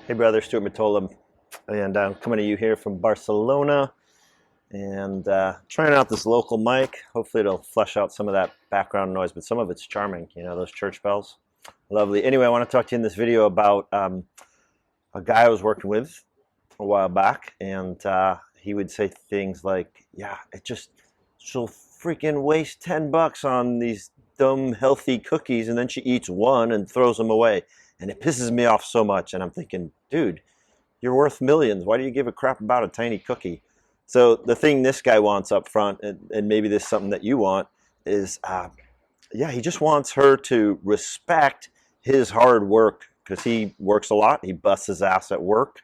Hey brother, Stuart Matola, and I'm coming to you here from Barcelona and trying out this local mic. Hopefully it'll flush out some of that background noise, but some of it's charming, those church bells. Lovely. Anyway, I want to talk to you in this video about a guy I was working with a while back, and he would say things like, yeah, she'll freaking waste $10 on these dumb healthy cookies, and then she eats one and throws them away. And it pisses me off so much, and I'm thinking, dude, you're worth millions. Why do you give a crap about a tiny cookie? So the thing this guy wants up front, and maybe this is something that you want, is yeah, he just wants her to respect his hard work, because he works a lot. He busts his ass at work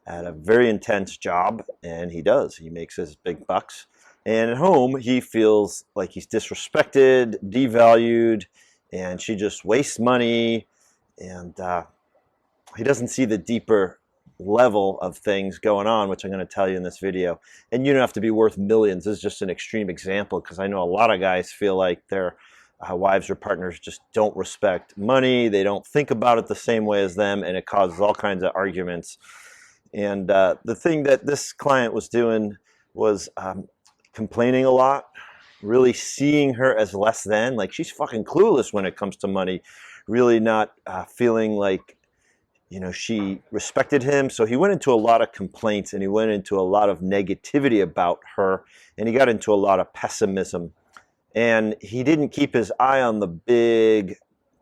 at a very intense job, and he does. He makes his big bucks. And at home, he feels like he's disrespected, devalued, and she just wastes money, and he doesn't see the deeper level of things going on, which I'm going to tell you in this video. And you don't have to be worth millions. This is just an extreme example, because I know a lot of guys feel like their wives or partners just don't respect money. They don't think about it the same way as them, and it causes all kinds of arguments. And the thing that this client was doing was complaining a lot, really seeing her as less than, like she's fucking clueless when it comes to money, really not feeling like she respected him. So he went into a lot of complaints, and he went into a lot of negativity about her, and he got into a lot of pessimism. And he didn't keep his eye on the big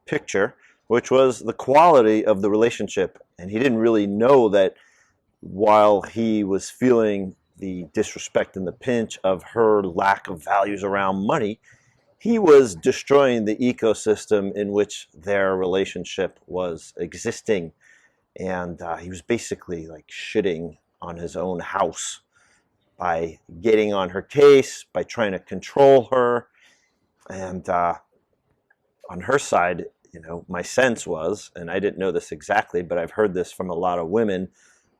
picture, which was the quality of the relationship. And he didn't really know that while he was feeling the disrespect and the pinch of her lack of values around money, he was destroying the ecosystem in which their relationship was existing. And he was basically like shitting on his own house by getting on her case, by trying to control her. And on her side, my sense was, and I didn't know this exactly, but I've heard this from a lot of women,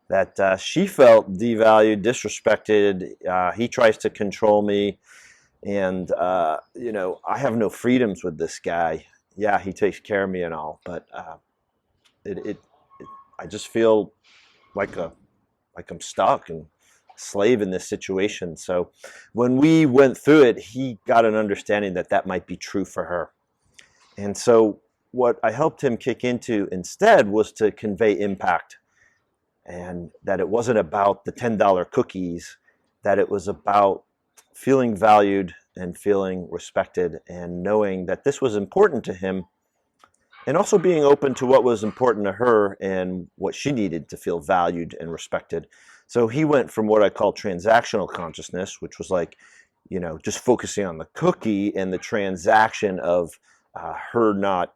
that she felt devalued, disrespected. He tries to control me, and I have no freedoms with this guy. Yeah, he takes care of me and all, but I just feel like I'm stuck and slave in this situation. So when we went through it, he got an understanding that that might be true for her. And so what I helped him kick into instead was to convey impact, and that it wasn't about the $10 cookies, that it was about feeling valued and feeling respected, and knowing that this was important to him, and also being open to what was important to her and what she needed to feel valued and respected. So he went from what I call transactional consciousness, which was like, just focusing on the cookie and the transaction of her not,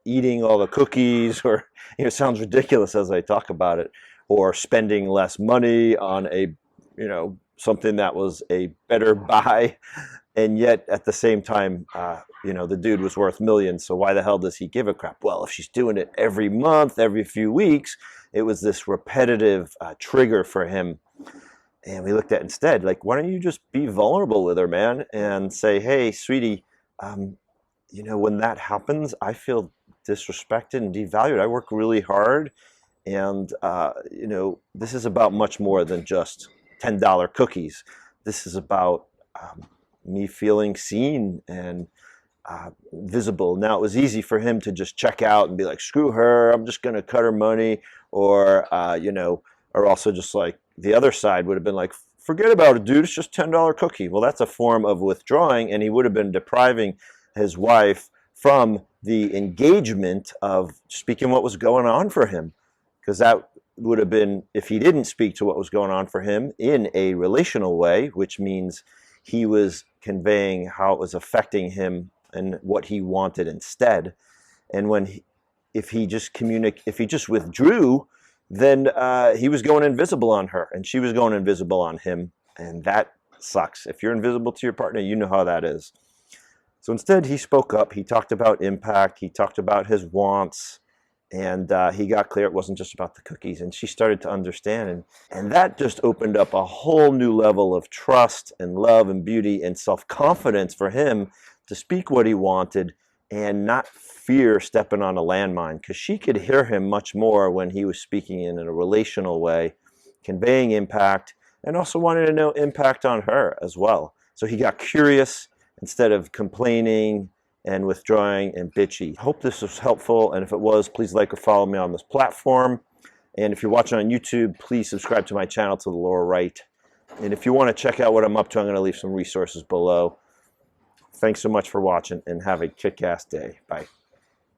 eating all the cookies, or, it sounds ridiculous as I talk about it, or spending less money on a, something that was a better buy. And yet at the same time, the dude was worth millions. So why the hell does he give a crap? Well, if she's doing it every month, every few weeks, it was this repetitive trigger for him. And we looked at instead, like, why don't you just be vulnerable with her, man, and say, hey, sweetie, when that happens, I feel disrespected and devalued. I work really hard. And, this is about much more than just $10 cookies. This is about me feeling seen and visible. Now, it was easy for him to just check out and be like, screw her, I'm just going to cut her money. Or, or also just like the other side would have been like, forget about it, dude, it's just $10 cookie. Well, that's a form of withdrawing, and he would have been depriving his wife from the engagement of speaking what was going on for him. Because that would have been, if he didn't speak to what was going on for him in a relational way, which means he was conveying how it was affecting him and what he wanted instead. And if he just withdrew, then he was going invisible on her, and she was going invisible on him, and that sucks. If you're invisible to your partner, you know how that is. So instead, he spoke up. He talked about impact. He talked about his wants. And he got clear it wasn't just about the cookies, and she started to understand, and that just opened up a whole new level of trust and love and beauty and self-confidence for him to speak what he wanted, and not fear stepping on a landmine, because she could hear him much more when he was speaking in a relational way, conveying impact, and also wanted to know impact on her as well. So he got curious instead of complaining and withdrawing and bitchy. Hope this was helpful, and if it was, please like or follow me on this platform. And if you're watching on YouTube, please subscribe to my channel to the lower right. And if you want to check out what I'm up to, I'm going to leave some resources below. Thanks so much for watching, and have a kick-ass day. Bye.